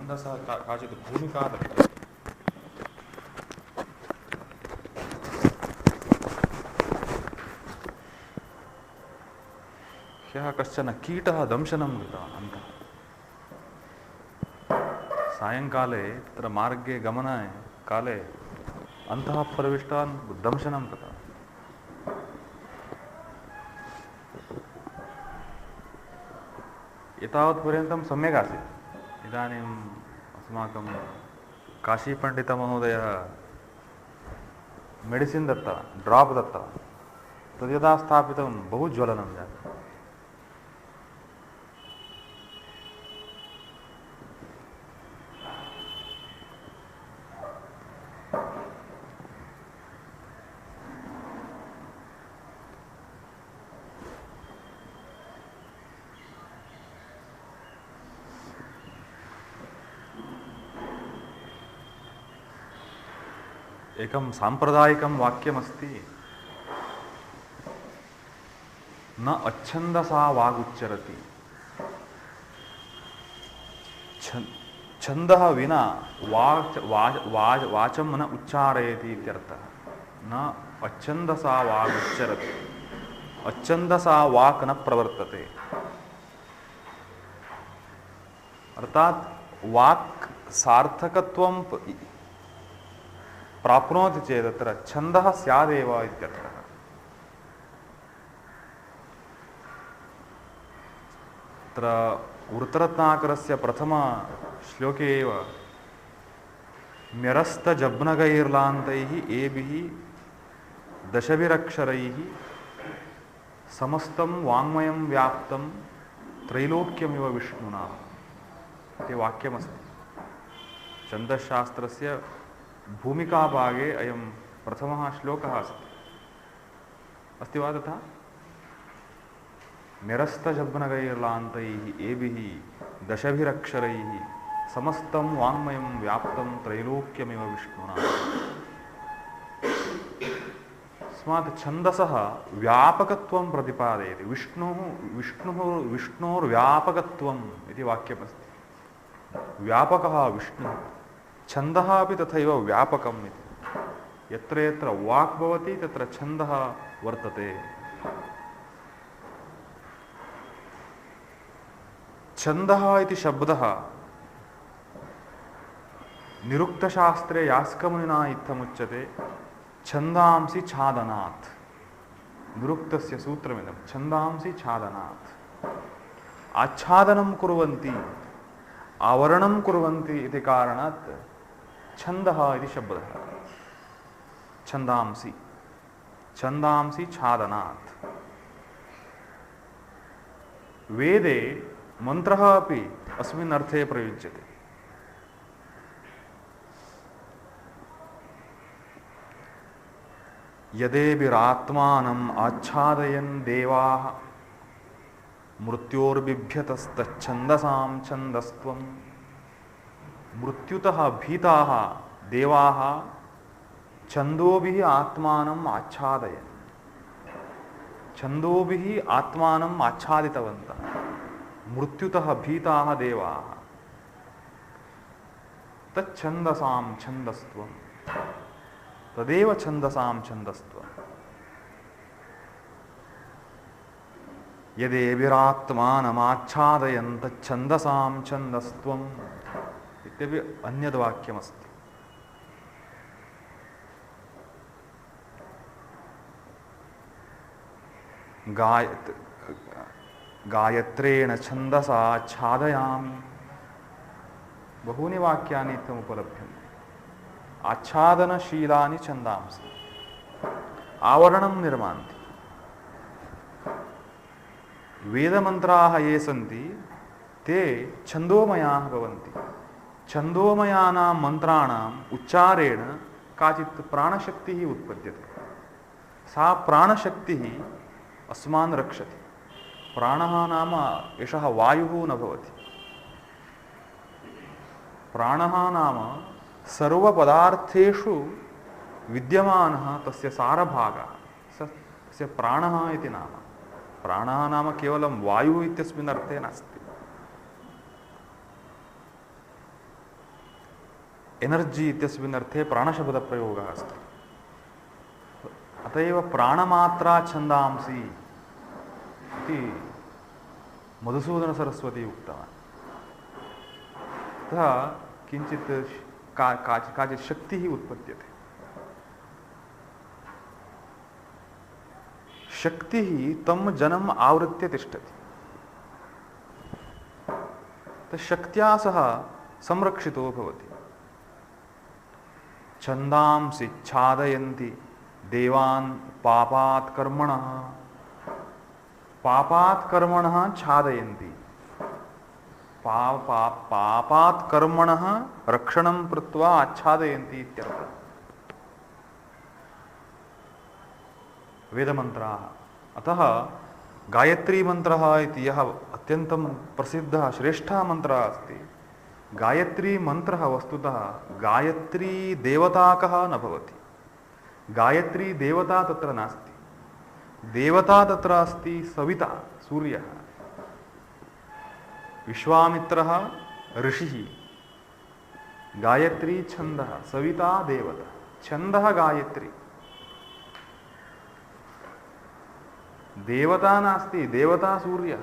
छन्दसः काचित् भूमिका दत्ता। ह्यः कश्चन कीटः दंशनं कृतवान् अन्तः। सायङ्काले तत्र मार्गे गमनाय काले अन्तः प्रविष्टवान्, दंशनं कृतवान्। एतावत्पर्यन्तं सम्यक् आसीत्। इदानीम् अस्माकं काशीपण्डितमहोदयः मेडिसिन् दत्तवान्, ड्राप् दत्तवान्। तद्यदा स्थापितं बहु ज्वलनं जातम्। एकं साम्प्रदायिकं वाक्यमस्ति, न अच्छन्दसा वागुच्चरति। छन्दः विना वाचं न उच्चारयति इत्यर्थः। न अच्छन्दसा वागुच्चरति, अच्छन्दसा वाक् न प्रवर्तते। अर्थात् वाक् सार्थकत्वं प्राप्नोति चेत् तत्र छन्दः स्यादेव इत्यर्थः। तत्र वृत्ररत्नाकरस्य प्रथमश्लोके एव म्यरस्तजब्नगैर्लान्तैः एभिः दशभिरक्षरैः समस्तं वाङ्मयं व्याप्तं त्रैलोक्यमिव विष्णुना इति वाक्यमस्ति। छन्दशास्त्रस्य भूमिकाभागे अयं प्रथमः श्लोकः अस्ति वा तथा? निरस्तजब्नगैर्लान्तैः एभिः दशभिरक्षरैः समस्तं वाङ्मयं व्याप्तं त्रैलोक्यमिव विष्णुना। तस्मात् छन्दसः व्यापकत्वं प्रतिपादयति। विष्णोर्व्यापकत्वम् इति वाक्यमस्ति। व्यापकः विष्णुः, छन्दः अपि तथैव व्यापकम् इति। यत्र यत्र वाक् भवति तत्र छन्दः वर्तते। छन्दः इति शब्दः निरुक्तशास्त्रे यास्कमुनिना इत्थमुच्यते, छन्दांसि छादनात्। निरुक्तस्य सूत्रमिदं, छन्दांसि छादनात्। आच्छादनं कुर्वन्ति, आवरणं कुर्वन्ति इति कारणात् छन्दः इति शब्दः। छन्दांसि, छन्दांसि छादनात्। वेदे मन्त्रः अपि अस्मिन् अर्थे प्रयुज्यते। यदेभिरात्मानम् आच्छादयन् देवाः मृत्योर्बिभ्यतस्तच्छन्दसां छन्दस्त्वम्। मृत्युतः भीताः देवाः छन्दोभिः आत्मानम् आच्छादयन्। छन्दोभिः आत्मानम् आच्छादितवन्तः। मृत्युतः भीताः देवाः, तच्छन्दसां छन्दस्त्वम्। तदेव छन्दसां छन्दस्त्वम्। यदेभिरात्मानमाच्छादयन् तच्छन्दसां छन्दस्त्वम् इत्यपि अन्यद्वाक्यमस्ति। गायत्रेण छन्दसा छादयामि। बहूनि वाक्यानि इत्थमुपलभ्यन्ते। आच्छादनशीलानि छन्दांसि आवरणं निर्मान्ति। वेदमन्त्राः ये सन्ति ते छन्दोमयाः भवन्ति। छन्दोमयानां मन्त्राणाम् उच्चारेण काचित् प्राणशक्तिः उत्पद्यते। सा प्राणशक्तिः अस्मान् रक्षति। प्राणः नाम एषः वायुः न भवति। प्राणः नाम सर्वपदार्थेषु विद्यमानः तस्य सारभागः, तस्य प्राणः इति नाम। प्राणः नाम केवलं वायुः इत्यस्मिन् अर्थे नास्ति। एनर्जी इत्यस्मिन् अर्थे प्राणशब्दप्रयोगः अस्ति। अत एव प्राणमात्रा छन्दांसि इति मधुसूदनसरस्वती उक्तवान्। अतः किञ्चित् काचित् शक्तिः उत्पद्यते। शक्तिः तं जनम् आवृत्य तिष्ठति। शक्त्या सह संरक्षितो भवति। छन्दांसि छादयन्ति देवान् पापात् कर्मणः, पापात् कर्मणः छादयन्ति, पापात् कर्मणः रक्षणं कृत्वा आच्छादयन्ति इत्यर्थः। वेदमन्त्राः। अतः गायत्री मंत्रः इति यः अत्यन्तं प्रसिद्धः श्रेष्ठः मन्त्रः अस्ति, गायत्री मंत्रः वस्तुतः गायत्री देवताकः न भवति। गायत्री देवता तत्र नास्ति। देवता तत्र अस्ति सविता, सूर्यः, विश्वामित्रः ऋषिः, गायत्री छन्दः, सविता देवता, छन्दः गायत्री। देवता नास्ति, देवता सूर्यः।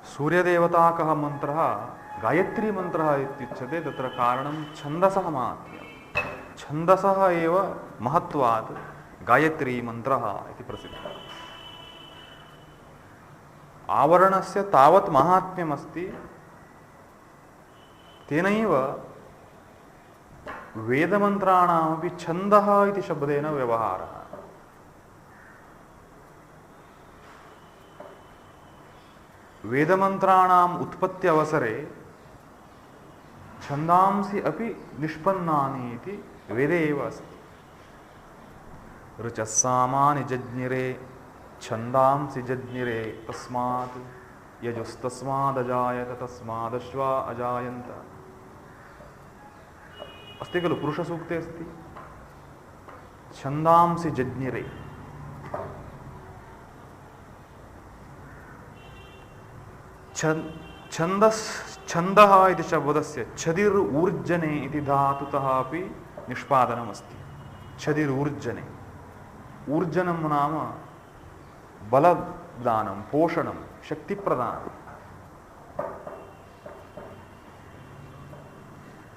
सूर्यदेवताकः मन्त्रः गायत्री मन्त्रः इत्युच्यते। तत्र कारणं छन्दसः माहात्म्यं। छन्दसः एव महत्वात् गायत्री मन्त्रः इति प्रसिद्धः। आवरणस्य तावत् माहात्म्यमस्ति, तेनैव वेदमन्त्राणामपि छन्दः इति शब्देन व्यवहारः। वेदमन्त्राणाम् उत्पत्ति अवसरे छन्दांसि अपि निष्पन्नानि इति वेदे एव अस्ति। ऋचः सामानि जज्ञिरे छन्दांसि जज्ञिरे तस्मात् यजुस्तस्मादजायत तस्मादश्वा अजायन्त। अस्ति खलु, पुरुषसूक्ते अस्ति छन्दांसि जज्ञिरे। छन्दः इति शब्दस्य छदिर् ऊर्जने इति धातुतः अपि निष्पादनमस्ति। छदिर् ऊर्जने, ऊर्जनं नाम बलदानं, पोषणं, शक्तिप्रदानं।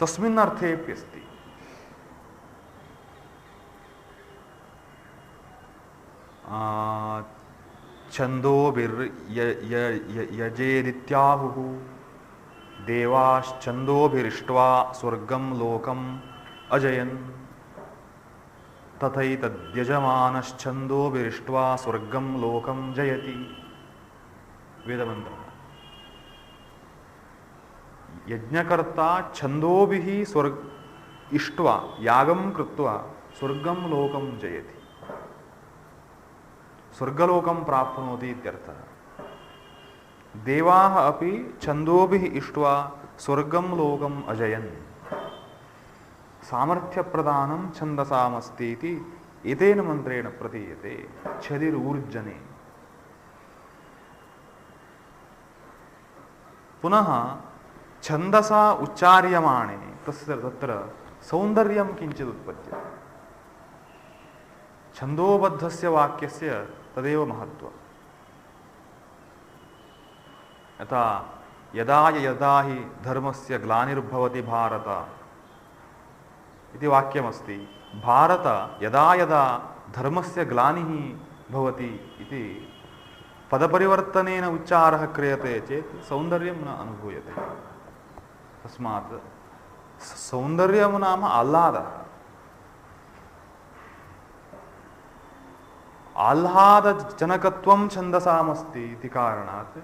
तस्मिन् अर्थेऽप्यस्ति। छन्दोभिर्यजेदित्याहुः देवाश्छन्दोभिरिष्ट्वा स्वर्गं लोकम् अजयन् तथैतद्यजमानश्छन्दोभिरिष्ट्वा स्वर्गं लोकं जयति। वेदमन्त्रः। यज्ञकर्ता छन्दोभिः इष्ट्वा यागं कृत्वा स्वर्गं लोकं जयति, स्वर्गलोकं प्राप्नोति इत्यर्थः। देवाः अपि छन्दोभिः इष्ट्वा स्वर्गं लोकम् अजयन्। सामर्थ्यप्रदानं छन्दसामस्ति इति एतेन मन्त्रेण प्रतीयते। छदिर्ऊर्जने। पुनः छन्दसा उच्चार्यमाणे तत्र सौन्दर्यं किञ्चित् उत्पद्यते। छन्दोबद्धस्य वाक्यस्य तदेव महत्त्वम्। यथा यदा यदा हि धर्मस्य ग्लानिर्भवति भारत इति वाक्यमस्ति। भारत यदा यदा धर्मस्य ग्लानिः भवति इति पदपरिवर्तनेन उच्चारः क्रियते चेत् सौन्दर्यं न अनुभूयते। तस्मात् सौन्दर्यं नाम आह्लादः। आह्लादजनकत्वं छन्दसामस्ति इति कारणात्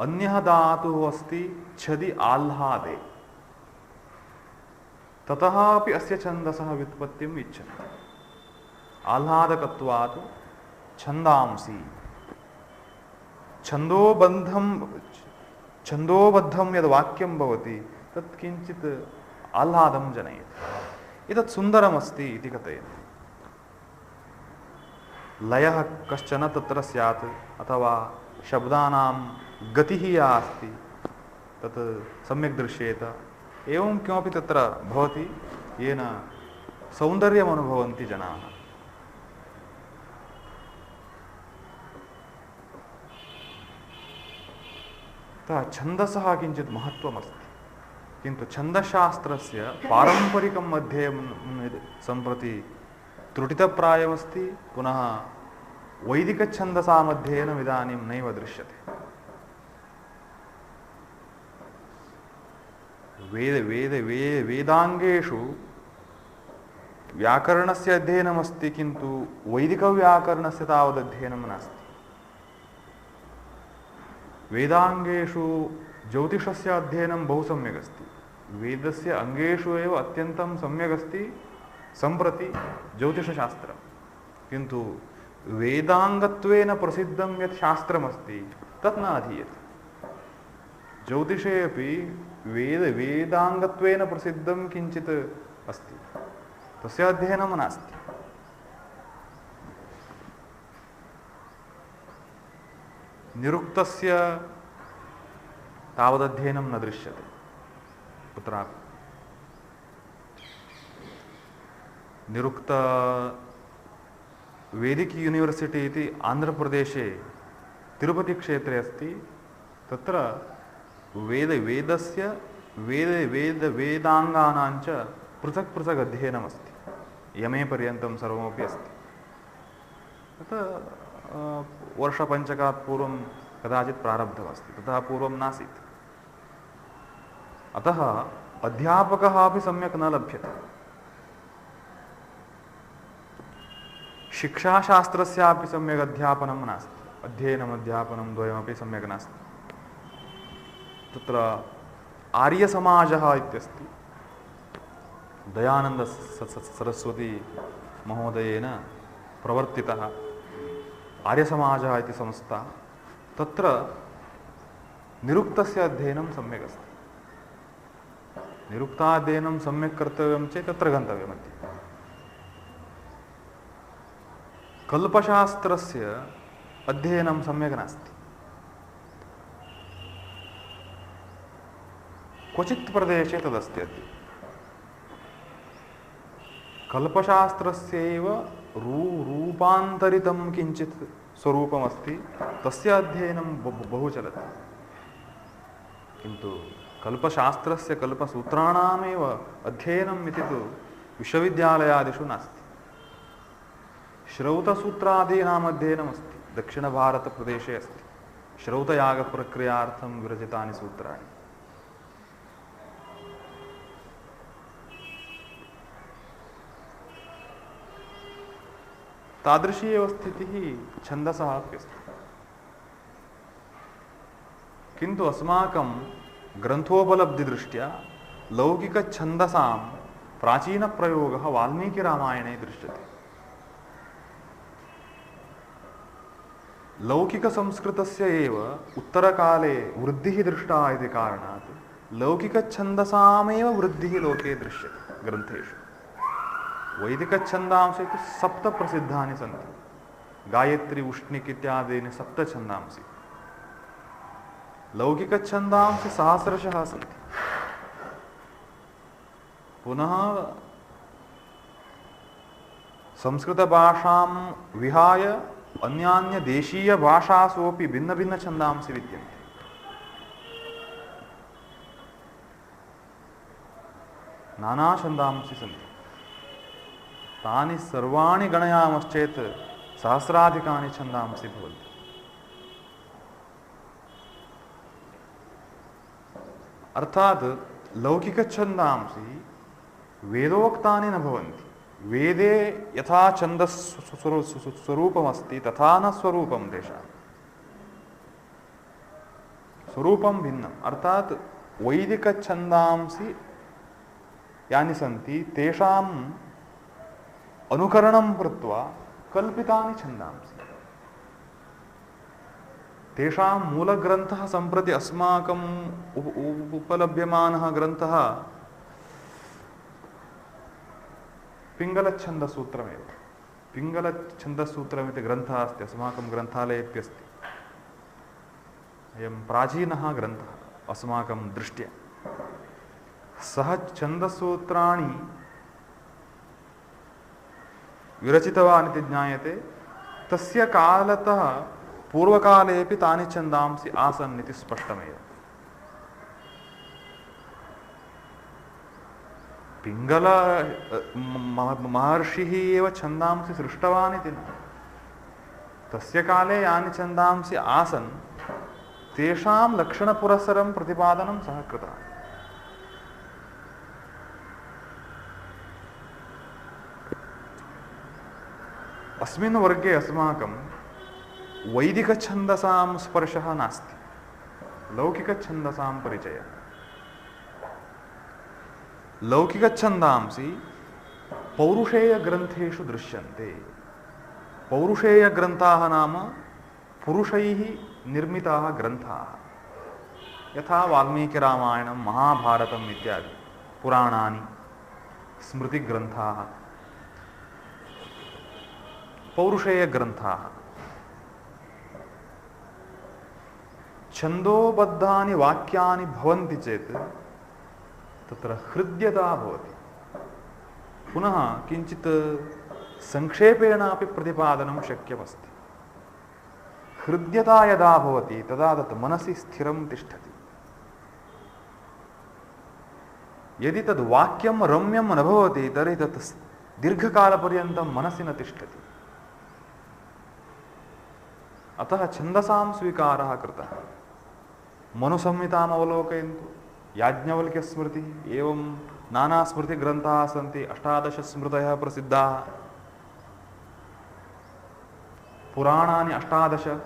अन्यः धातुः अस्ति छदि आह्लादे। ततः अपि अस्य छन्दसः व्युत्पत्तिम् इच्छन्ति। आह्लादकत्वात् छन्दांसि। छन्दोबद्धं यद् वाक्यं भवति तत् किञ्चित् आह्लादं जनयति। एतत् सुन्दरमस्ति इति कथयन्ति। लयः कश्चन तत्र स्यात् अथवा शब्दानां गतिः या अस्ति तत् सम्यक् दृश्येत, एवं किमपि तत्र भवति येन सौन्दर्यम् अनुभवन्ति जनाः। अतः छन्दसः किञ्चित् महत्त्वमस्ति, किन्तु छन्दशास्त्रस्य पारम्परिकं अध्ययनं सम्प्रति त्रुटितप्रायमस्ति, पुनः वैदिकछन्दसामध्ययनम् इदानीं नैव दृश्यते। वेदाङ्गेषु व्याकरणस्य अध्ययनमस्ति, किन्तु वैदिकव्याकरणस्य तावदध्ययनं नास्ति। वेदाङ्गेषु ज्योतिषस्य अध्ययनं बहु सम्यक् अस्ति, वेदस्य अङ्गेषु एव अत्यन्तं सम्यक् अस्ति सम्प्रति ज्योतिषशास्त्रं, किन्तु वेदाङ्गत्वेन प्रसिद्धं यत् शास्त्रमस्ति तत् न अधीयते। ज्योतिषे अपि वेदाङ्गत्वेन प्रसिद्धं किञ्चित् अस्ति, तस्य अध्ययनं नास्ति। निरुक्तस्य तावदध्ययनं न दृश्यते कुत्रापि। निरुक्त वेदिक यूनिवर्सिटी इति आन्ध्रप्रदेशे तिरुपतिक्षेत्रे अस्ति। तत्र वेदाङ्गानां च पृथक् पृथक् अध्ययनमस्ति, यमे पर्यन्तं सर्वमपि अस्ति। तत् वर्षपञ्चकात् पूर्वं कदाचित् प्रारब्धमस्ति, ततः पूर्वं नासीत्। अतः अध्यापकः अपि सम्यक् न लभ्यते। शिक्षाशास्त्रस्यापि सम्यक् अध्यापनं नास्ति, अध्ययनम् द्वयमपि सम्यक् नास्ति। तत्र आर्यसमाजः इत्यस्ति, दयानन्द सरस्वती महोदयेन प्रवर्तितः आर्यसमाजः इति संस्था। तत्र निरुक्तस्य अध्ययनं सम्यक् अस्ति। निरुक्ताध्ययनं सम्यक् कर्तव्यं चेत् तत्र गन्तव्यमस्ति। कल्पशास्त्रस्य अध्ययनं सम्यक् नास्ति। क्वचित् प्रदेशे तदस्ति अद्य। कल्पशास्त्रस्यैव रूपान्तरितं किञ्चित् स्वरूपमस्ति, तस्य अध्ययनं बहु चलति। किन्तु कल्पशास्त्रस्य कल्पसूत्राणामेव अध्ययनम् इति तु विश्वविद्यालयादिषु नास्ति। श्रौतसूत्रादीनाम् अध्ययनमस्ति, दक्षिणभारतप्रदेशे अस्ति। श्रौतयागप्रक्रियार्थं विरचितानि सूत्राणि। तादृशी एव स्थितिः छन्दसः अपि अस्ति। किन्तु अस्माकं ग्रन्थोपलब्धिदृष्ट्या लौकिकछन्दसां प्राचीनप्रयोगः वाल्मीकिरामायणे दृश्यते। लौकिकसंस्कृतस्य एव उत्तरकाले वृद्धिः दृष्टा इति कारणात् लौकिकछन्दसामेव वृद्धिः लोके दृश्यते ग्रन्थेषु। वैदिकछन्दांसि तु 7 प्रसिद्धानि सन्ति, गायत्री, उष्णिक् इत्यादीनि 7 छन्दांसि। लौकिकछन्दांसि सहस्रशः सन्ति। पुनः संस्कृतभाषां विहाय अन्यान्यदेशीयभाषासु अपि भिन्नभिन्नछन्दांसि विद्यन्ते। नानाछन्दांसि सन्ति। तानि सर्वाणि गणयामश्चेत् सहस्राधिकानि छन्दांसि भवन्ति। अर्थात् लौकिकछन्दांसि वेदोक्तानि न भवन्ति। वेदे यथा छन्दस्वरूपमस्ति तथा न स्वरूपं तेषां। स्वरूपं भिन्नम्। अर्थात् वैदिकछन्दांसि यानि सन्ति तेषाम् अनुकरणं कृत्वा कल्पितानि छन्दांसि। तेषां मूलग्रन्थः सम्प्रति अस्माकम् उपलभ्यमानः ग्रन्थः पिङ्गलच्छन्दसूत्रमेव। पिङ्गलछन्दसूत्रमिति ग्रन्थः अस्ति, अस्माकं ग्रन्थालयेऽप्यस्ति। अयं प्राचीनः ग्रन्थः अस्माकं दृष्ट्या। सः छन्दसूत्राणि विरचितवान् इति ज्ञायते। तस्य कालतः पूर्वकालेऽपि तानि छन्दांसि आसन् इति स्पष्टमेव। पिङ्गल महर्षिः एव छन्दांसि सृष्टवान् इति न। तस्य काले यानि छन्दांसि आसन् तेषां लक्षणपुरस्सरं प्रतिपादनं सः कृतवान्। अस्मिन् वर्गे अस्माकं वैदिकछन्दसां स्पर्शः नास्ति, लौकिकछन्दसां परिचयः। लौकिकछन्दांसि पौरुषेयग्रन्थेषु दृश्यन्ते। पौरुषेयग्रन्थाः नाम पुरुषैः निर्मिताः ग्रन्थाः, यथा वाल्मीकिरामायणं, महाभारतम् इत्यादि पुराणानि, स्मृतिग्रन्थाः, पौरुषेयग्रन्थाः। छन्दोबद्धानि वाक्यानि भवन्ति चेत् तत्र हृद्यता भवति। पुनः किञ्चित् संक्षेपेणापि प्रतिपादनं शक्यमस्ति। हृद्यता यदा भवति तदा तत् मनसि स्थिरं तिष्ठति। यदि तद् वाक्यं रम्यं न भवति तर्हि तत् दीर्घकालपर्यन्तं मनसि न तिष्ठति। अतः छन्दसां स्वीकारः कृतः। मनुसंहिताम् अवलोकयन्तु, याज्ञवल्क्यस्मृतिः, एवं नानास्मृतिग्रन्थाः सन्ति। 18 स्मृतयः प्रसिद्धाः, पुराणानि 18।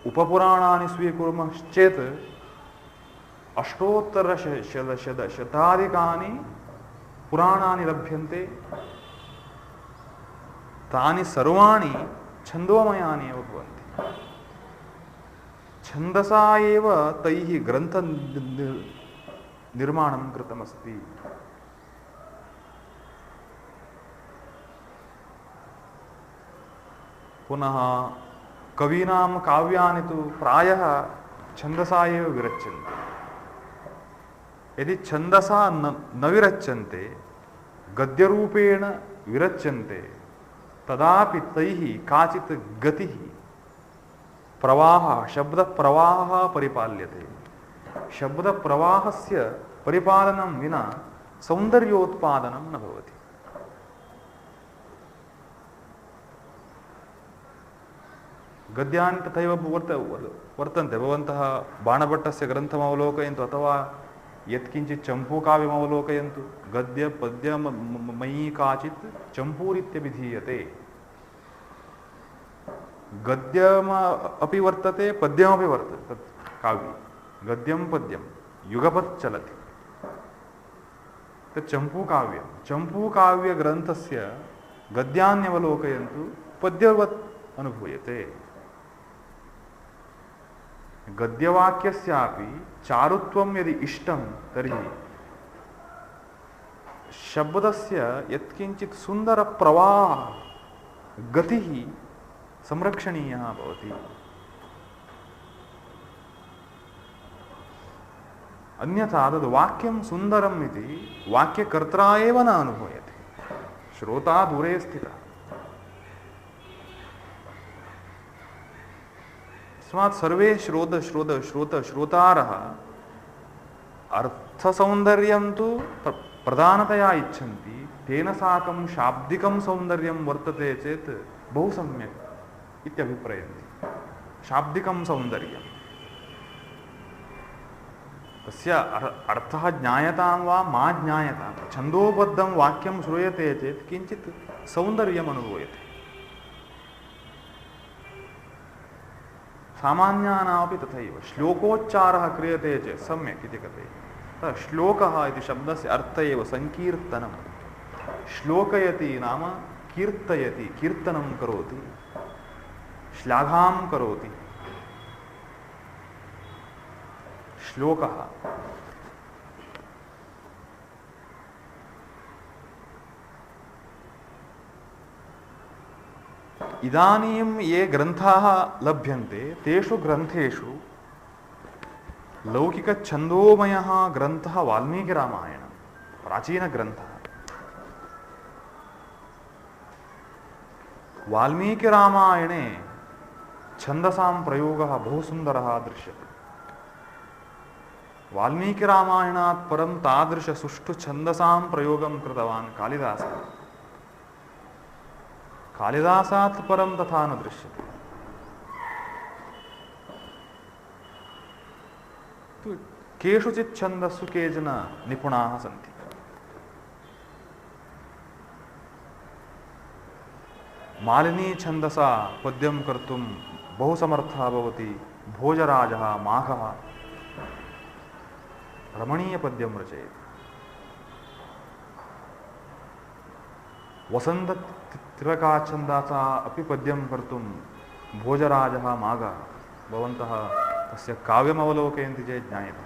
उपपुराणानि स्वीकुर्मश्चेत् शताधिकानि पुराणानि लभ्यन्ते। तानि सर्वाणि छन्दोमयानि एव भवन्ति। छन्दसा एव तैः ग्रन्थ निर्माणं कृतमस्ति। पुनः कवीनां काव्यानि तु प्रायः छन्दसा एव विरच्यन्ते। यदि छन्दसा न विरच्यन्ते, गद्यरूपेण विरच्यन्ते, तदापि तैः काचित् गतिः, प्रवाहः, शब्दप्रवाहः परिपाल्यते। शब्दप्रवाहस्य परिपालनं विना सौन्दर्योत्पादनं न भवति। गद्यानि तथैव वर्तन्ते। भवन्तः बाणभट्टस्य ग्रन्थम् अवलोकयन्तु, अथवा यत्किञ्चित् चम्पूकाव्यम् अवलोकयन्तु। गद्य पद्यमयी काचित् चम्पूरित्यभिधीयते। गद्यम अपि वर्तते, पद्यमपि वर्तते। तत् काव्ये गद्यं पद्यं युगपत् चलति। तत् चम्पूकाव्यं। चम्पूकाव्यग्रन्थस्य गद्यान्यवलोकयन्तु, पद्यवत् अनुभूयते। गद्यवाक्यस्यापि चारुत्वं यदि इष्टं तर्हि शब्दस्य यत्किञ्चित् सुन्दरप्रवाहः, गतिः संरक्षणीयः भवति। अन्यथा तद् वाक्यं सुन्दरम् इति वाक्यकर्ता एव न अनुभूयते, श्रोता दूरे स्थितः। तस्मात् सर्वे श्रोतारः अर्थसौन्दर्यं तु प्रधानतया इच्छन्ति। तेन साकं शाब्दिकं सौन्दर्यं वर्तते चेत् बहु सम्यक् इत्यभिप्रयन्ति। शाब्दिकं सौन्दर्यं, तस्य अर्थः ज्ञायतां वा मा ज्ञायतां, छन्दोबद्धं वाक्यं श्रूयते चेत् किञ्चित् सौन्दर्यम् अनुभूयते। सामान्यानामपि तथैव। श्लोकोच्चारः क्रियते चेत् सम्यक् इति कथयति। श्लोकः इति शब्दस्य अर्थ एव सङ्कीर्तनं। श्लोकयति नाम कीर्तयति, कीर्तनं करोति, श्लाघां करोति। श्लोकः इदानीं ये ग्रन्थाः लभ्यन्ते तेषु ग्रन्थेषु लौकिकछन्दोमयः ग्रन्थः वाल्मीकिरामायणं, प्राचीनग्रन्थः। वाल्मीकिरामायणे छन्दसां प्रयोगः बहु सुन्दरः दृश्यते। वाल्मीकिरामायणात् परं तादृशसुष्ठु छन्दसां प्रयोगं कृतवान् कालिदासः। कालिदासात् परं तथा न दृश्यते। केषुचित् छन्दस्सु केचन निपुणाः सन्ति। मालिनी छन्दसा पद्यं कर्तुं बहु समर्थः भवति भोजराजः माघः। रमणीयपद्यं रचयति। वसन्ततिलकाच्छन्दासा अपि पद्यं कर्तुं भोजराजः माघः। भवन्तः तस्य काव्यमवलोकयन्ति चेत् ज्ञायते।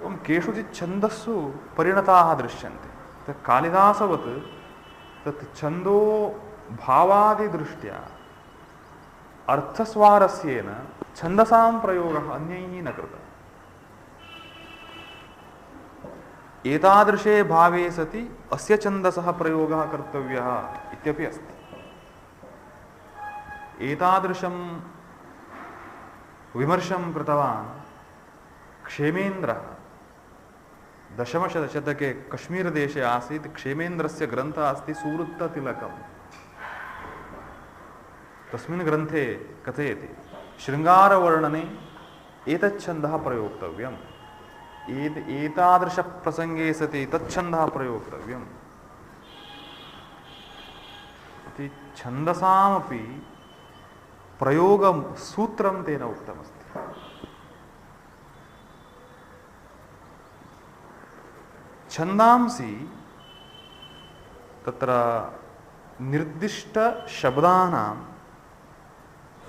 एवं केषुचित् छन्दस्सु परिणताः दृश्यन्ते। तत् कालिदासवत् तत् छन्दो भावादिदृष्ट्या अर्थस्वारस्येन छन्दसां प्रयोगः अन्यैः न कृतः। एतादृशे भावे सति अस्य छन्दसः प्रयोगः कर्तव्यः इत्यपि अस्ति। एतादृशं विमर्शं कृतवान् क्षेमेन्द्रः। दशमशतके कश्मीरदेशे आसीत्। क्षेमेन्द्रस्य ग्रन्थः अस्ति सूरुत्ततिलकम्। तस्मिन् ग्रन्थे कथयति शृङ्गारवर्णने एतच्छन्दः प्रयोक्तव्यम्, एतादृशप्रसङ्गे सति तच्छन्दः प्रयोक्तव्यम् इति छन्दसामपि प्रयोगसूत्रं तेन उक्तमस्ति। छन्दांसि तत्र निर्दिष्टशब्दानाम्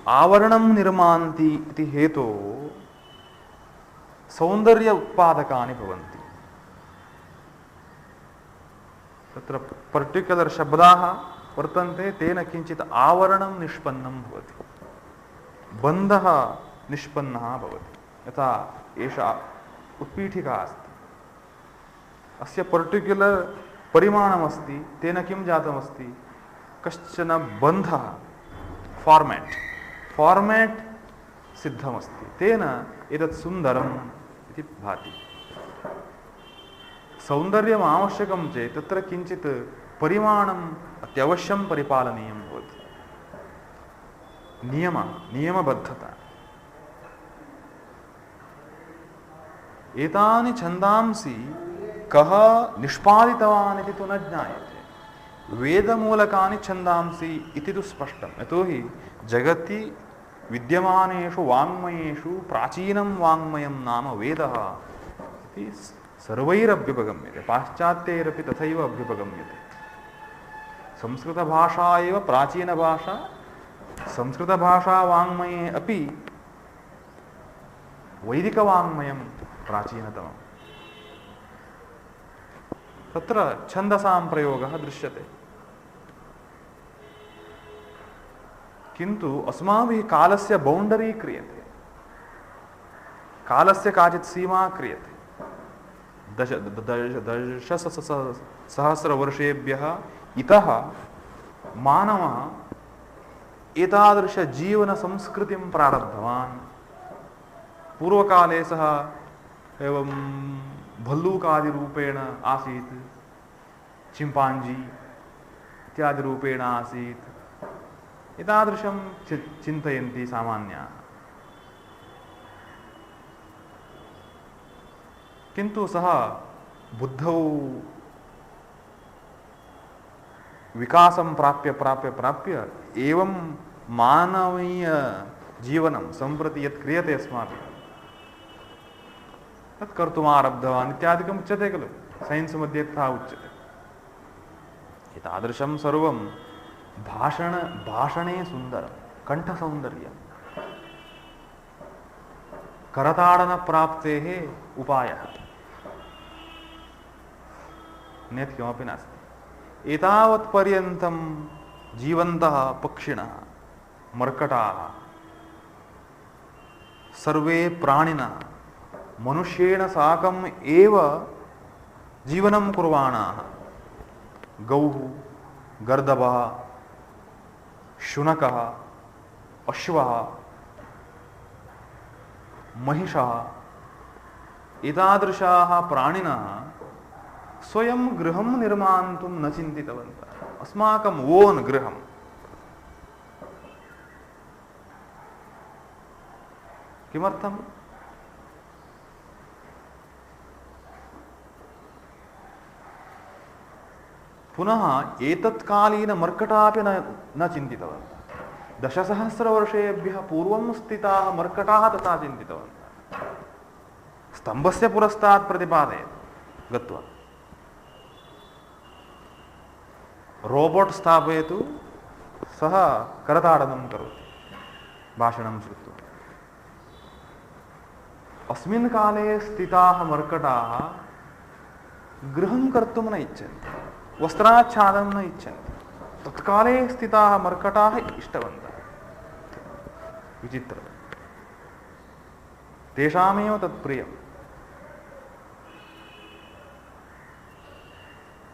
आवरणं निर्मान्ति इति हेतोः सौन्दर्य उत्पादकानि भवन्ति। तत्र पर्टिक्युलर् शब्दाः वर्तन्ते, तेन किञ्चित् आवरणं निष्पन्नं भवति, बन्धः निष्पन्नः भवति। यथा एषा उत्पीठिका अस्ति, अस्य पर्टिक्युलर् परिमाणमस्ति, तेन किं जातमस्ति, कश्चन बन्धः, फार्मेट् सिद्धमस्ति, तेन एतत् सुन्दरम् इति भाति। सौन्दर्यम् आवश्यकं चेत् तत्र किञ्चित् परिमाणम् अत्यवश्यं परिपालनीयं भवति। नियमबद्धता। एतानि छन्दांसि कः निष्पादितवान् इति तु न ज्ञायते। वेदमूलकानि छन्दांसि इति तु स्पष्टं। यतोहि जगति विद्यमानेषु वाङ्मयेषु प्राचीनं वाङ्मयं नाम वेदः इति सर्वैरभ्युपगम्यते। पाश्चात्यैरपि तथैव अभ्युपगम्यते। संस्कृतभाषा एव प्राचीनभाषा। संस्कृतभाषा वाङ्मये अपि वैदिकवाङ्मयं प्राचीनतमम्। तत्र छन्दसां प्रयोगः दृश्यते। किन्तु अस्माभिः कालस्य बौण्डरी क्रियते, कालस्य काचित् सीमा क्रियते। दशसहस्रवर्षेभ्यः इतः मानवः एतादृशजीवनसंस्कृतिं प्रारब्धवान्। पूर्वकाले सः एवं भल्लूकादिरूपेण आसीत्, चिम्पाञ्जी इत्यादिरूपेण आसीत्। एतादृशं चिन्तयन्ति सामान्याः। किन्तु सः बुद्धौ विकासं प्राप्य एवं मानवीय जीवनं सम्प्रति यत् क्रियते अस्माभिः तत् कर्तुम् आरब्धवान् इत्यादिकम् उच्यते खलु। सैन्स् मध्ये तथा उच्यते। एतादृशं सर्वं भाषणे सुन्दरं, कण्ठसौन्दर्यं, करताडनप्राप्तेः उपायः, अन्यत् किमपि नास्ति। एतावत्पर्यन्तं जीवन्तः पक्षिणः मर्कटाः सर्वे प्राणिनः मनुष्येण साकम् एव जीवनं कुर्वाणाः गौः गर्दभः शुनकः अश्वः महिषः एतादृशाः प्राणिनः स्वयं गृहं निर्मान्तुं न चिन्तितवन्तः। अस्माकम् ओन् गृहं किमर्थम्? पुनः एतत्कालीनमर्कटापि न चिन्तितवन्तः। 10,000 वर्षेभ्यः पूर्वं स्थिताः मर्कटाः तथा चिन्तितवन्तः। स्तम्भस्य पुरस्तात् प्रतिपादयति गत्वा रोबोट् स्थापयतु, सः करताडनं करोति भाषणं श्रुत्वा। अस्मिन् काले स्थिताः मर्कटाः गृहं कर्तुं न इच्छन्ति, वस्त्राच्छादनं न इच्छन्ति। तत्काले स्थिताः मर्कटाः इष्टवन्तः। विचित्रम्, तेषामेव तत्प्रियम्।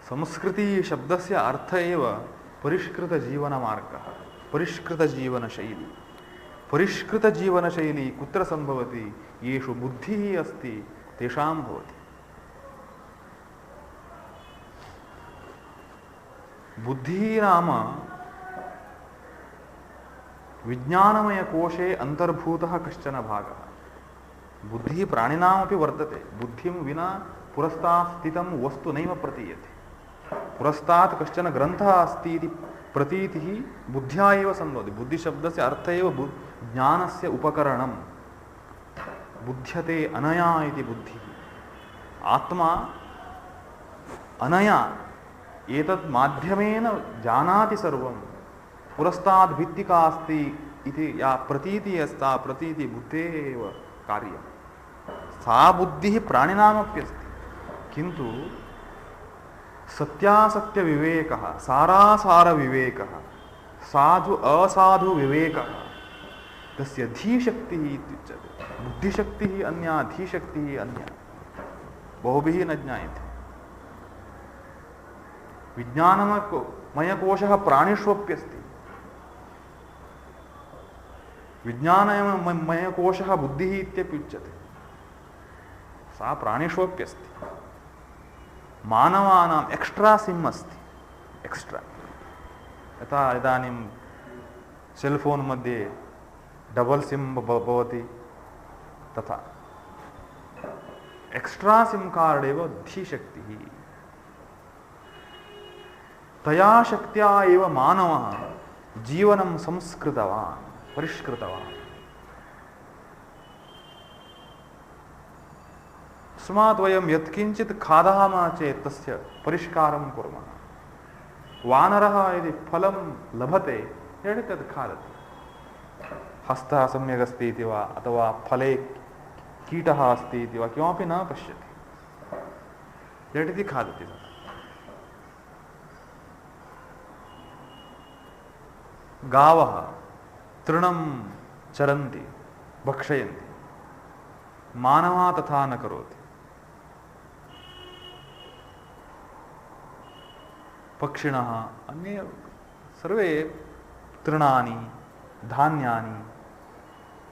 संस्कृति शब्दस्य अर्थ एव परिष्कृतजीवनमार्गः, परिष्कृतजीवनशैली। परिष्कृतजीवनशैली कुत्र सम्भवति? येषु बुद्धिः अस्ति तेषां भवति। बुद्धिः नाम विज्ञानमयकोशे अन्तर्भूतः कश्चन भागः। बुद्धिः प्राणिनामपि वर्तते। बुद्धिं विना पुरस्तात् स्थितं वस्तु नैव प्रतीयते। पुरस्तात् कश्चन ग्रन्थः अस्ति इति प्रतीतिः बुद्ध्या एव सम्भवति। बुद्धिशब्दस्य अर्थः एव ज्ञानस्य उपकरणं। बुध्यते अनया इति बुद्धिः। आत्मा अनया एतत् माध्यमेन जानाति सर्वं। पुरस्तात् भित्तिका अस्ति इति या प्रतीतिः अस्ति, प्रतीति बुद्धेः एव कार्यं। सा बुद्धिः प्राणिनामप्यस्ति, किन्तु सत्यासत्यविवेकः, सारासारविवेकः, साधु असाधु विवेकः, तस्य धीशक्तिः इत्युच्यते। बुद्धिशक्तिः अन्या, धीशक्तिः अन्या, बहुभिः न ज्ञायते। विज्ञानमयकोशः प्राणिष्वप्यस्ति। विज्ञानमयकोशः बुद्धिः इत्यप्युच्यते। सा प्राणिष्वप्यस्ति। मानवानाम् एक्स्ट्रा सिम् अस्ति। एक्स्ट्रा, यथा इदानीं सेल् फोन् मध्ये डबल् सिम् भवति, तथा एक्स्ट्रा सिम् कार्ड् एव धीशक्तिः। तया शक्त्या एव मानवः जीवनं संस्कृतवान्, परिष्कृतवान्। तस्मात् वयं यत्किञ्चित् खादामः चेत् तस्य परिष्कारं कुर्मः। वानरः यदि फलं लभते तर्हि तत् खादति। हस्तः सम्यक् अस्ति इति वा, अथवा फले कीटः अस्ति इति वा किमपि न पश्यति, झटिति खादति। गावः तृणं चरन्ति, भक्षयन्ति। मानवः तथा न करोति। पक्षिणः अन्ये सर्वे तृणानि, धान्यानि,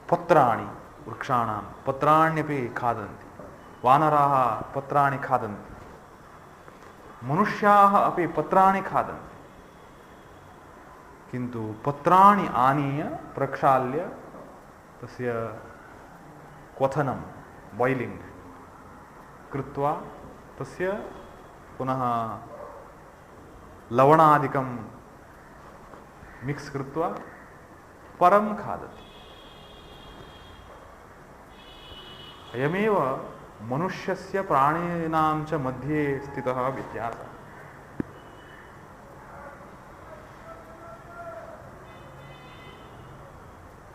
पत्राणि, वृक्षाणां पत्राण्यपि खादन्ति। वानराः पत्राणि खादन्ति। मनुष्याः अपि पत्राणि खादन्ति। किन्तु पत्राणि आनीय प्रक्षाल्य तस्य क्वथनं, बाय्लिङ्ग् कृत्वा तस्य पुनः लवणादिकं मिक्स् कृत्वा परं खादति। अयमेव मनुष्यस्य प्राणिनां च मध्ये स्थितः व्यत्यासः।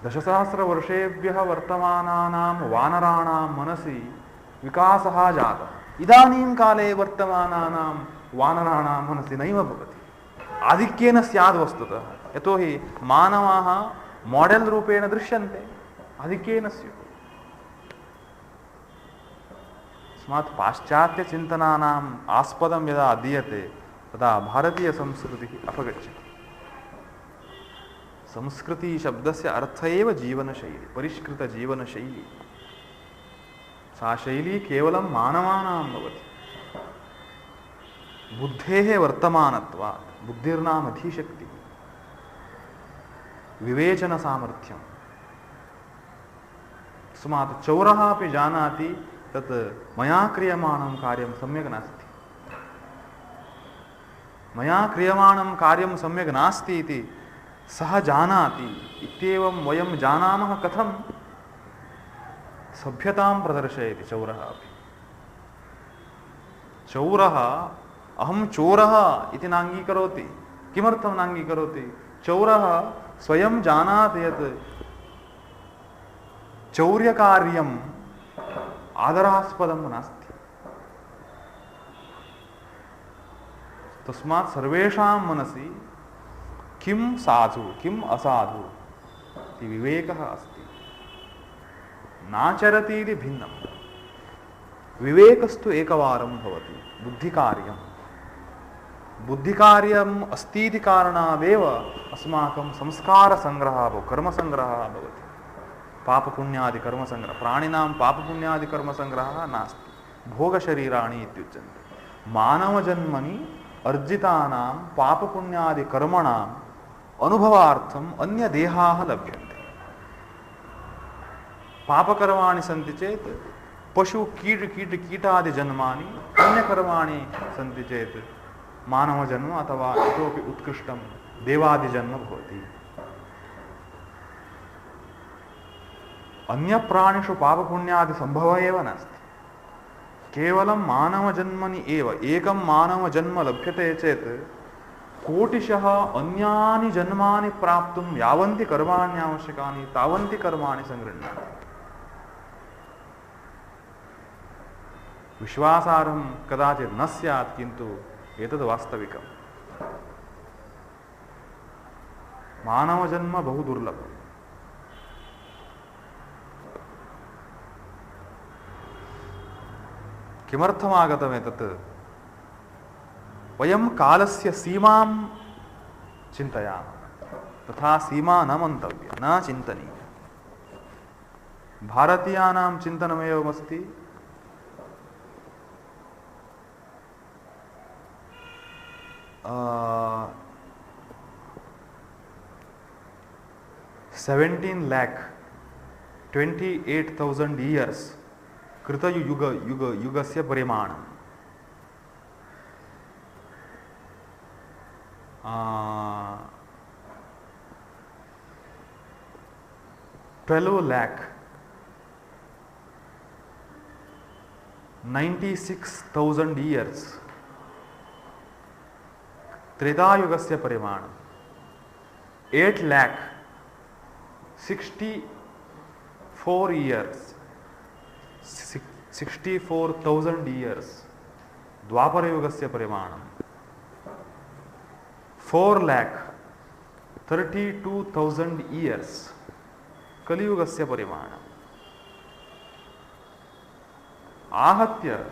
दशसहस्रवर्षेभ्यः वर्तमानानां वानराणां मनसि विकासः जातः। इदानीं काले वर्तमानानां वानराणां मनसि नैव भवति। आधिक्येन स्याद् वस्तुतः, यतोहि मानवाः मॉडेल रूपेण दृश्यन्ते, आधिक्येन स्युः। तस्मात् पाश्चात्यचिन्तनानाम् आस्पदं यदा दीयते तदा भारतीयसंस्कृतिः अपगच्छति। संस्कृति शब्दस्य अर्थ एव जीवनशैली, परिष्कृतजीवनशैली। सा शैली केवलं मानवानां भवति। बुद्धेः वर्तमानत्वात्, बुद्धिर्नाम धीशक्तिः, विवेचनसामर्थ्यम्। तस्मात् चौरः अपि जानाति तत् मया क्रियमाणं कार्यं सम्यक् नास्ति, मया क्रियमाणं कार्यं सम्यक् नास्ति इति सः जानाति। इत्येवं वयं जानामः कथं? सभ्यतां प्रदर्शयति चौरः अपि। चौरः अहं चोरः इति नाङ्गीकरोति। किमर्थं नाङ्गीकरोति? चौरः स्वयं जानाति यत् चौर्यकार्यम् आदरास्पदं नास्ति। तस्मात् सर्वेषां मनसि किं साधु किं असाधु इति विवेकः अस्ति। नाचरति इति भिन्नं, विवेकस्तु एकवारं भवति। बुद्धिकार्यं बुद्धिकार्यम् अस्ति इति कारणादेव अस्माकं संस्कारसङ्ग्रहः भवति, कर्मसङ्ग्रहः भवति। पापपुण्यादिकर्मसङ्ग्रहः, प्राणिनां पापपुण्यादिकर्मसङ्ग्रहः नास्ति, भोगशरीराणि इत्युच्यन्ते। मानवजन्मनि अर्जितानां पापपुण्यादिकर्मणाम् अनुभवार्थम् अन्यदेहाः लभ्यन्ते। पापकर्माणि सन्ति चेत् पशु कीटादिजन्मानि, अन्यकर्माणि सन्ति चेत् मानवजन्म अथवा इतोपि उत्कृष्टं देवादिजन्म भवति। अन्यप्राणिषु पापपुण्यादिसम्भवः एव नास्ति, केवलं मानवजन्मनि एव। एकं मानवजन्म लभ्यते चेत् कोटिशः अन्यानि जन्मानि प्राप्तुं यावन्ति कर्माणि आवश्यकानि तावन्ति कर्माणि सङ्गृह्णाति। विश्वासार्हं कदाचित् न स्यात्, किन्तु एतद् वास्तविकम्। मानवजन्म बहु दुर्लभम्। किमर्थम् आगतम् एतत्? वयं कालस्य सीमां चिन्तयामः, तथा सीमा न मन्तव्या, न चिन्तनीया। भारतीयानां चिन्तनमेवमस्ति, uh, 17,28,000 years कृतयुगस्य परिमाणम्। 12,96,000 years त्रेतायुगस्य परिमाणम्। 8,64 years 64,000 years द्वापरयुगस्य परिमाणम्। 4,32,000 years कलियुगस्य परिमाणम्। आहत्य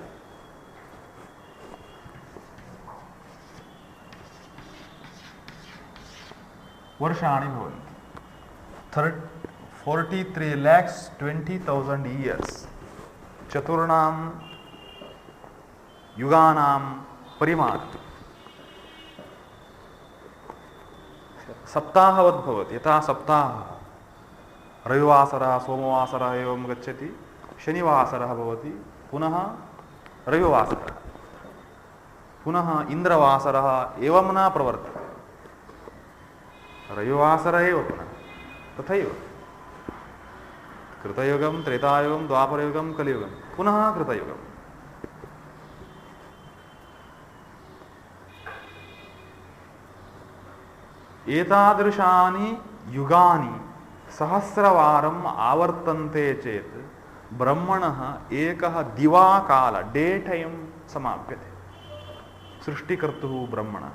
वर्षाणि भवन्ति। 43,20,000 years चतुर्णां युगानां परिमाणम्। सप्ताहवत् भवति। यथा सप्ताहः रविवासरः सोमवासरः एवं गच्छति, शनिवासरः भवति, पुनः रविवासरः, पुनः इन्द्रवासरः एवं न प्रवर्तते। रविवासरः एव पुनः तथैव कृतयुगं, त्रेतायुगं, द्वापरयुगं, कलियुगं, पुनः कृतयुगम्। एतादृशानि युगानि सहस्रवारम् आवर्तन्ते चेत् ब्रह्मणः एकः दिवाकाल, डे टाइम समाप्यते। सृष्टिकर्तुः ब्रह्मणः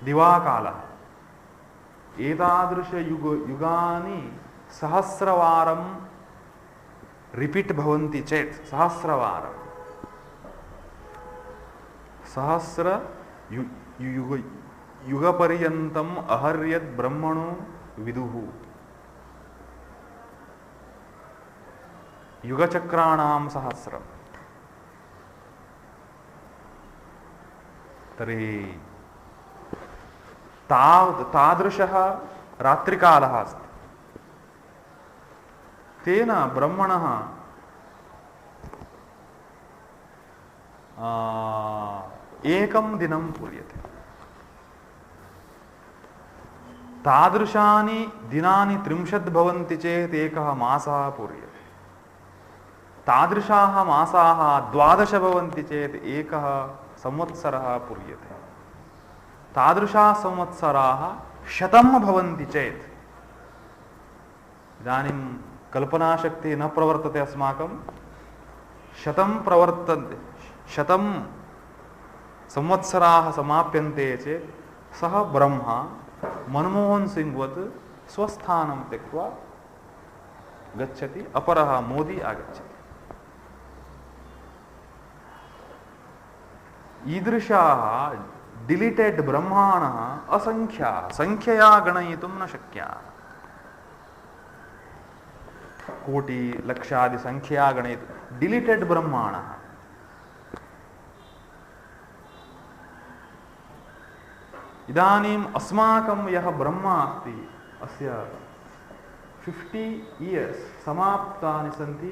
दिवाकालः युगानि सहस्रवारं रिपीट भवन्ति चेत् सहस्रवारं सहस्र युगपर्यन्तम् अहर्यत् ब्रह्मणो विदुः युगचक्राणां सहस्रम् तर्हि तादृशः रात्रिकालः अस्ति तेन ब्रह्मणः एकं दिनं पूर्यते तादृशानि दिनानि 30 भवन्ति चेत् एकः मासः पूर्यते तादृशाः मासाः 12 भवन्ति चेत् एकः संवत्सरः पूर्यते तादृशाः संवत्सराः 100 भवन्ति चेत् इदानीं कल्पनाशक्तिः न प्रवर्तते अस्माकं 100 प्रवर्तन्ते 100 संवत्सराः समाप्यन्ते चेत् सः ब्रह्मा मनमोहन सिंहवत् स्वस्थानं त्यक्त्वा गच्छति अपरः मोदी आगच्छति ईदृशाः डिलीटेड ब्रह्माणः असंख्याः संख्यया गणयितुं न शक्याः कोटि लक्षादि संख्यया गणयितुं डिलीटेड ब्रह्माणः इदानीम् अस्माकं यः ब्रह्मा अस्ति अस्य 50 इयर्स् समाप्तानि सन्ति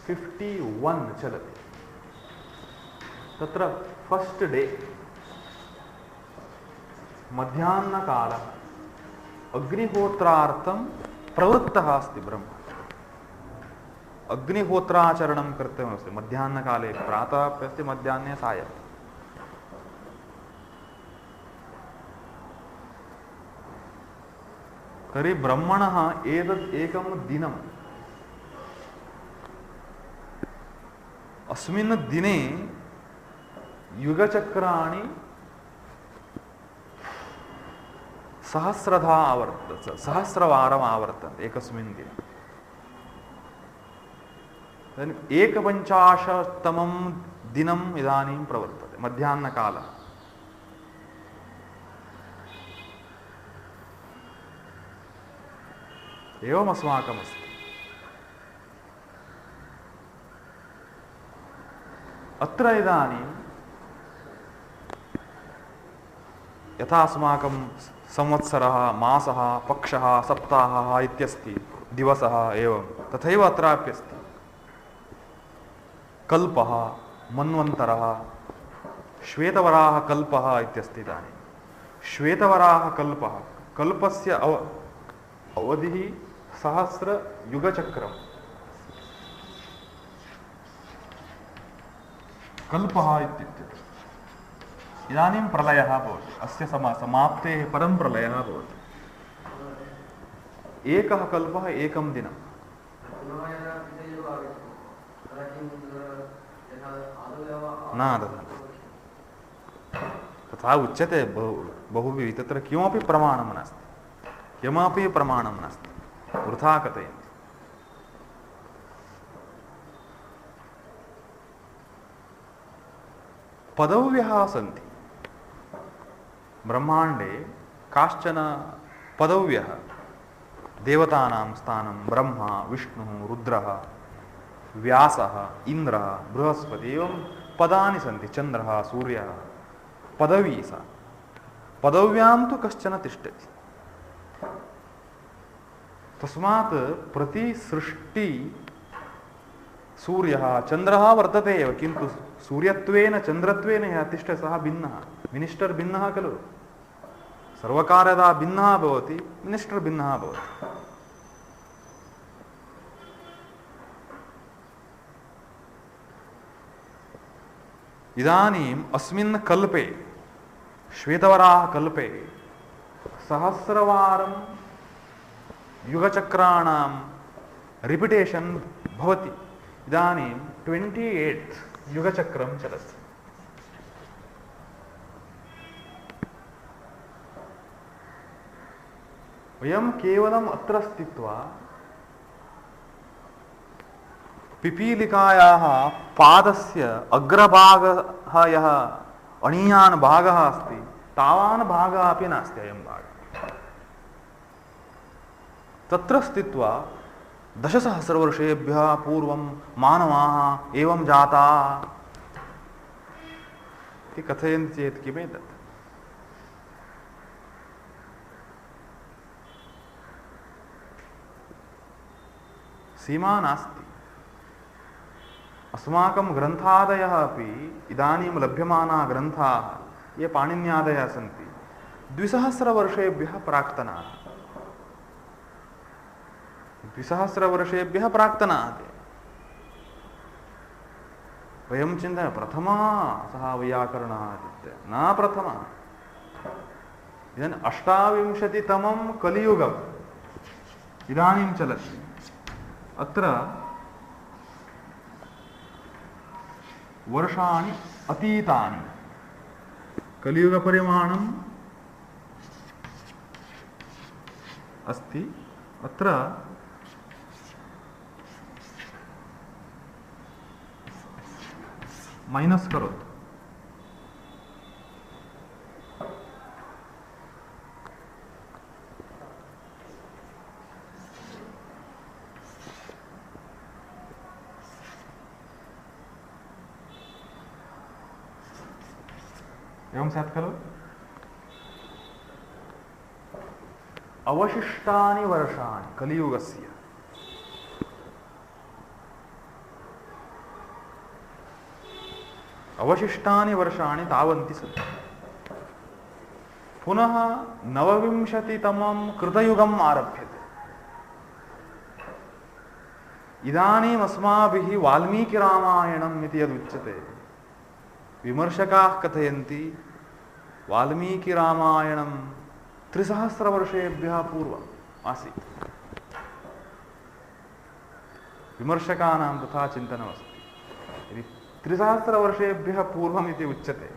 51 चलति तत्र फर्स्ट डे मध्याह्नकालः अग्निहोत्रार्थं प्रवृत्तः अस्ति ब्रह्मा अग्निहोत्राचरणं कर्तव्यमस्ति मध्याह्नकाले प्रातः अस्ति मध्याह्ने सायम् तर्हि ब्रह्मणः एतत् एकं दिनम् अस्मिन् दिने युगचक्राणि सहस्रधा आवर्तन्ते सहस्रवारम् आवर्तन्ते एकस्मिन् दिने एकपञ्चाशत्तमं दिनम् इदानीं प्रवर्तते मध्याह्नकालः एवम् अस्माकमस्ति अत्र इदानीं यथा अस्माकं संवत्सरः मासः पक्षः सप्ताहः इत्यस्ति दिवसः एवं तथैव अत्राप्यस्ति कल्पः मन्वन्तरः श्वेतवराह कल्पः इत्यस्ति इदानीं श्वेतवराह कल्पः कल्पस्य अवधिः सहस्रयुगचक्रम् कल्पः इत्युच्यते इदानीं प्रलयः भवति अस्य समाप्तेः परं प्रलयः भवति एकः कल्पः एकं दिनं न तथा उच्यते बहुभिः तत्र किमपि प्रमाणं नास्ति किमपि प्रमाणं नास्ति वृथा कथयन्ति पदव्यः सन्ति ब्रह्माण्डे काश्चन पदव्यः देवतानां स्थानं ब्रह्मा विष्णुः रुद्रः व्यासः इन्द्रः बृहस्पतिः एवं पदानि सन्ति चन्द्रः सूर्यः पदवी सा पदव्यां तु कश्चन तिष्ठति तस्मात् प्रति सृष्टि सूर्यः चन्द्रः वर्तते एव किन्तु सूर्यत्वेन चन्द्रत्वेन यः तिष्ठति सः भिन्नः मिनिस्टर् भिन्नः खलु सर्वकारः भिन्नः भवति मिनिस्टर् भिन्नः भवति इदानीम् अस्मिन् कल्पे श्वेतवराह कल्पे सहस्रवारं युगचक्राणां रिपिटेशन् भवति इदानीं 28th युगचक्रं चलति वयं केवलम् अत्र स्थित्वा पिपीलिकायाः पादस्य अग्रभागः यः अणीयान् भागः अस्ति तावान् भागः अपि नास्ति अयं भागः। तत्र स्थित्वा 10,000 वर्षेभ्यः पूर्वं मानवाः एवं जाताः इति कथयन्ति चेत् किमेतत्? सीमा नास्ति। अस्माकं ग्रन्थादयः अपि इदानीं लभ्यमानाः ग्रन्थाः ये पाणिन्यादयः सन्ति 2000 वर्षेभ्यः प्राक्तनाः। 2000 वर्षेभ्यः प्राक्तनाः ते। वयं चिन्तयामः प्रथमः सः वैयाकरणः इत्युक्ते न प्रथमः। इदानीम् 28तमं कलियुगम् इदानीं चलति। अत्र वर्षाणि अतीतानि। कलियुगपरिमाणम् अस्ति। अत्र माइनस करोतु। एवं स्यात् खलु? अवशिष्टानि वर्षाणि कलियुगस्य अवशिष्टानि वर्षाणि तावन्ति सन्ति। पुनः 29तमं कृतयुगम् आरभ्यते। इदानीम् अस्माभिः वाल्मीकिरामायणम् इति यदुच्यते, विमर्शकाः कथयन्ति वाल्मीकिरामायणं 3000 वर्षेभ्यः पूर्वम् आसीत्। विमर्शकानां तथा चिन्तनमस्ति। यदि 3000 वर्षेभ्यः पूर्वम् इति उच्यते,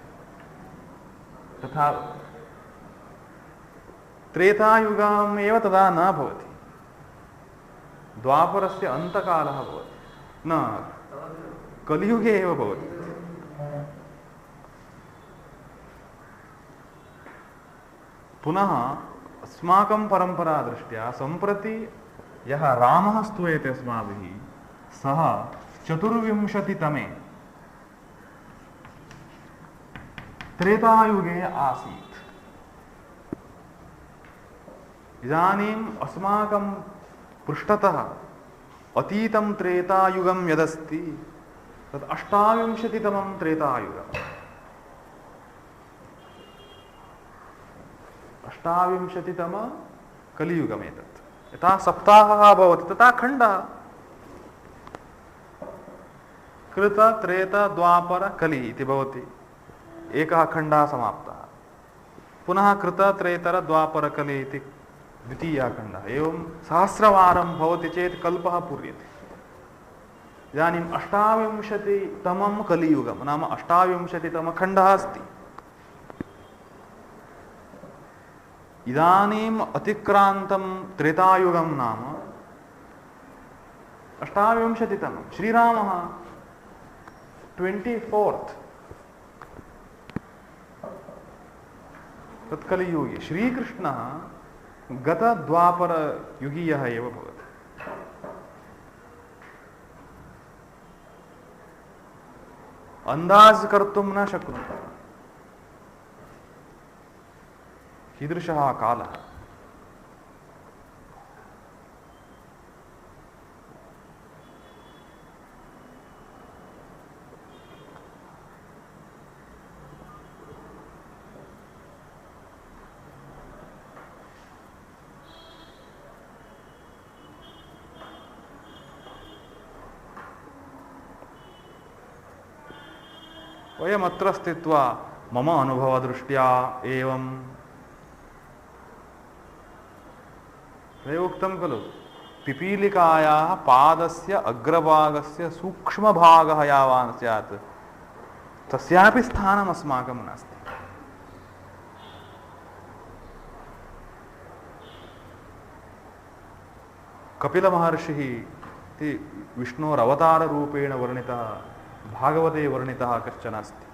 तथा त्रेतायुगम् एव तदा न भवति, द्वापरस्य अन्तकालः भवति, न कलियुगे एव भवति। पुनः अस्माकं परंपरा दृष्ट्या सम्प्रति यः रामः स्तूयते अस्माभिः, सः 24तमे त्रेतायुगे आसीत्। इदानीम् अस्माकं पृष्ठतः अतीतं त्रेतायुगं यदस्ति तत् 28तमं त्रेतायुगम्। 28तम कलियुगमेतत्। यथा सप्ताहः भवति तथा खण्डः। कृत त्रेत द्वापर कलि इति भवति। एकः खण्डः समाप्तः। पुनः कृत त्रेतर द्वापर कलि इति द्वितीयः खण्डः। एवं सहस्रवारं भवति चेत् कल्पः पूर्यते। इदानीम् 28तमं कलियुगं नाम 28तमखण्डः अस्ति। इदानीम् अतिक्रान्तं त्रेतायुगं नाम 28तमं। श्रीरामः 24th तत्कलियुगे, श्रीकृष्णः गतद्वापरयुगीयः एव भवति। अन्दाज कर्तुं न शक्नुमः कीदृशः कालः। वयमत्र स्थित्वा मम अनुभवदृष्ट्या एवं उक्तं खलु, पिपीलिकायाः पादस्य अग्रभागस्य सूक्ष्मभागः यावान् स्यात् तस्यापि स्थानम् अस्माकं नास्ति। कपिलमहर्षिः इति विष्णोरवताररूपेण वर्णितः भागवते वर्णितः कश्चन अस्ति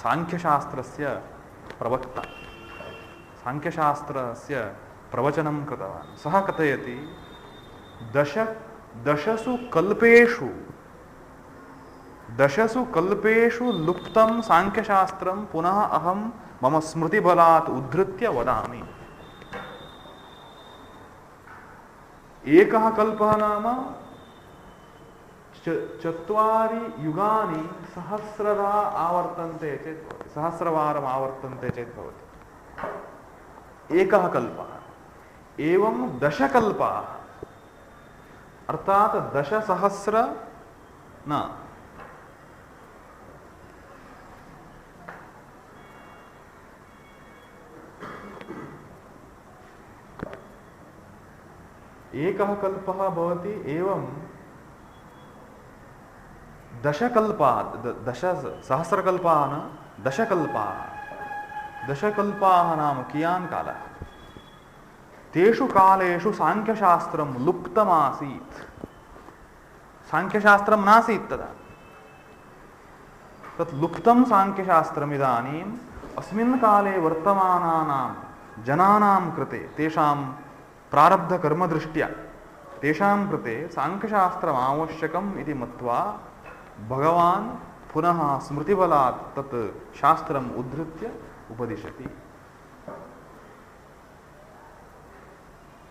साङ्ख्यशास्त्रस्य प्रवक्ता साङ्ख्यशास्त्रस्य प्रवचनं कृतवान् सः कथयति दशसु कल्पेषु लुप्तं साङ्ख्यशास्त्रं पुनः अहं मम स्मृतिबलात् उद्धृत्य वदामि। एकः कल्पः नाम चत्वारि युगानि सहस्रदा आवर्तन्ते चेत् भवति, सहस्रवारम् आवर्तन्ते चेत् भवति एकः कल्पः। एवं दशकल्पाः अर्थात दशसहस्र न एकः कल्पः भवति एवं दशकल्पाः दश सहस्रकल्पाः न दशकल्पाः नाम कियान् कालः तेषु कालेषु साङ्ख्यशास्त्रं लुप्तमासीत् साङ्ख्यशास्त्रं नासीत् तदा तत् लुप्तं साङ्ख्यशास्त्रम् इदानीम् अस्मिन् काले वर्तमानानां जनानां कृते तेषां प्रारब्धकर्मदृष्ट्या तेषां कृते साङ्ख्यशास्त्रम् आवश्यकम् इति मत्वा भगवान् पुनः स्मृतिबलात् तत् शास्त्रम् उद्धृत्य उपदिशति।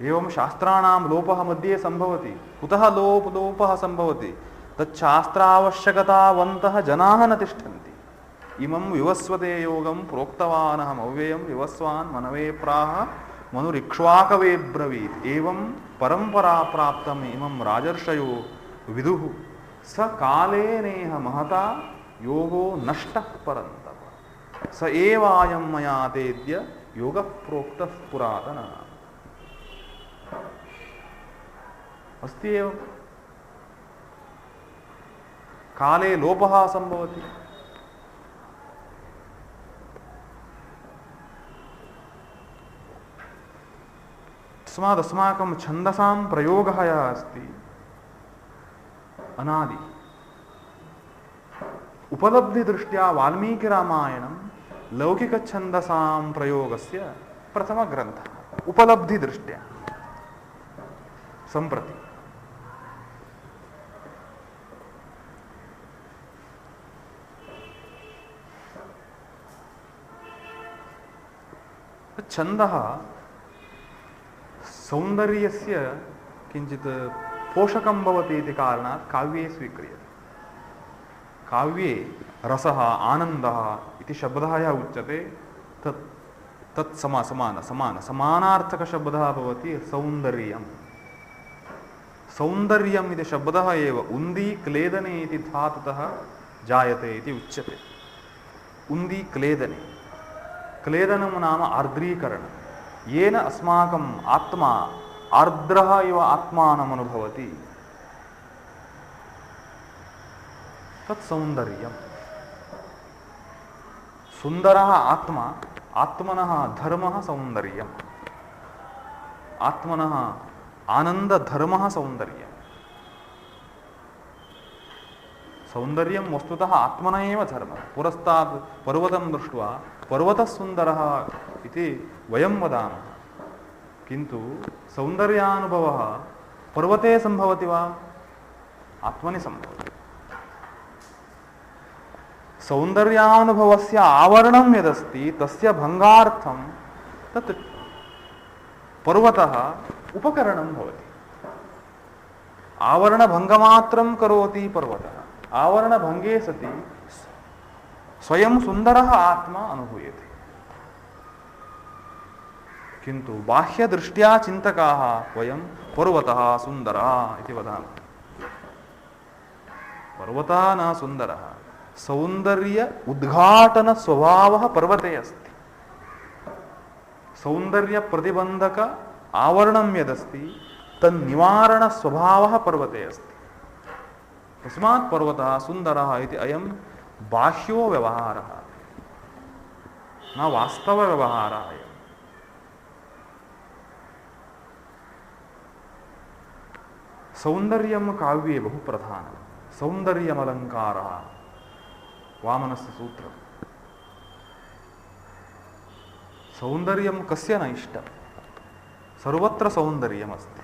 एवं शास्त्राणां लोपः मध्ये सम्भवति। कुतः लोपः सम्भवति? तच्छास्त्रावश्यकतावन्तः जनाः न तिष्ठन्ति। इमं विवस्वते योगं प्रोक्तवानहम् अव्ययं विवस्वान् मनवे प्राह मनुरिक्ष्वाकवे ब्रवीत् एवं परंपरा प्राप्तम् इमं राजर्षयो विदुः स कालेनेह महता योगो नष्टः परन्तप स एवायं मया तेद्य योगः प्रोक्तः पुरातनः। अस्ति एवं काले लोपः सम्भवति। तस्मात् अस्माकं छन्दसां प्रयोगः यः अस्ति अनादि उपलब्धिदृष्ट्या वाल्मीकिरामायणं लौकिकछन्दसां प्रयोगस्य प्रथमग्रन्थः उपलब्धिदृष्ट्या सम्प्रति छन्दः सौन्दर्यस्य किञ्चित् पोषकं भवति इति कारणात् काव्ये स्वीक्रियते। काव्ये रसः आनन्दः इति शब्दः यः उच्यते तत् समानार्थकशब्दः भवति सौन्दर्यम्। सौन्दर्यम् इति शब्दः एव उन्दी क्लेदने इति धातुतः जायते इति उच्यते। उन्दी क्लेदने क्लेदनं नाम आर्द्रीकरणं येन अस्माकम् आत्मा आर्द्रः इव आत्मानम् अनुभवति तत् सौन्दर्यम्। सुन्दरः आत्मा आत्मनः धर्मः सौन्दर्यम् आत्मनः आनन्दधर्मः सौन्दर्यम्। सौन्दर्यं वस्तुतः आत्मनः एव धर्मः। पुरस्तात् पर्वतं दृष्ट्वा पर्वतः सुन्दरः इति वयं वदामः, किन्तु सौन्दर्यानुभवः पर्वते सम्भवति वा? आत्मनि सम्भवति। सौन्दर्यानुभवस्य आवरणं यदस्ति तस्य भङ्गार्थं तत् पर्वतः उपकरणं भवति। आवरणभङ्गमात्रं करोति पर्वतः। आवरणभङ्गे सति स्वयं सुन्दरः आत्मा अनुभूयते। किन्तु बाह्यदृष्ट्या चिन्तकाः वयं पर्वतः सुन्दरः इति वदामः। पर्वतः न सुन्दरः। सौन्दर्य उद्घाटन स्वभावः पर्वते अस्ति। सौन्दर्य प्रतिबंधक आवरणं यदस्ति तन्निवारण स्वभावः पर्वते अस्ति। तस्मात् पर्वतः सुन्दरः इति अयं बाह्यो व्यवहारः न वास्तवव्यवहारः। सौन्दर्यं काव्ये बहु प्रधानं। सौन्दर्यमलङ्कारः वामनस्य सूत्रम्। सौन्दर्यं कस्य न इष्टं? सर्वत्र सौन्दर्यमस्ति।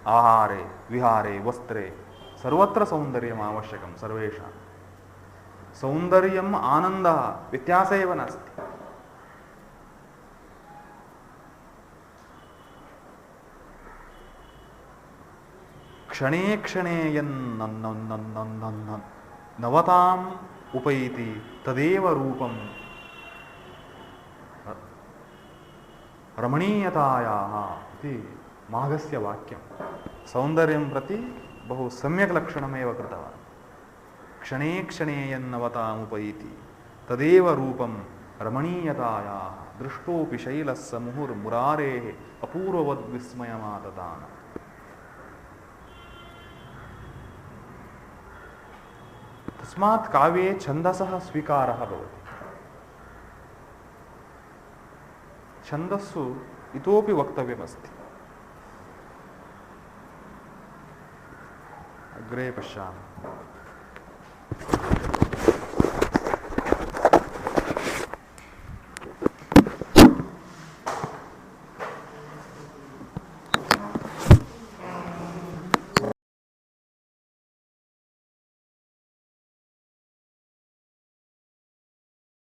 आहारे विहारे वस्त्रे सर्वत्र सौन्दर्यम् आवश्यकं सर्वेषां। सौन्दर्यम् आनन्दः व्यत्यासः एव नास्ति। क्षणे क्षणे नवताम् उपैति तदेव रूपं रमणीयतायाः इति माघस्य वाक्यं। सौन्दर्यं प्रति बहु सम्यक् लक्षणमेव कृतवान्। क्षणे क्षणे यन्नवतामुपैति तदेव रूपं रमणीयतायाः दृष्टोऽपि शैलस्य मुहुर्मुरारेः अपूर्ववद्विस्मयमाददान्। तस्मात् काव्ये छन्दसः स्वीकारः भवति। छन्दस्सु इतोपि वक्तव्यमस्ति। अग्रे पश्यामः।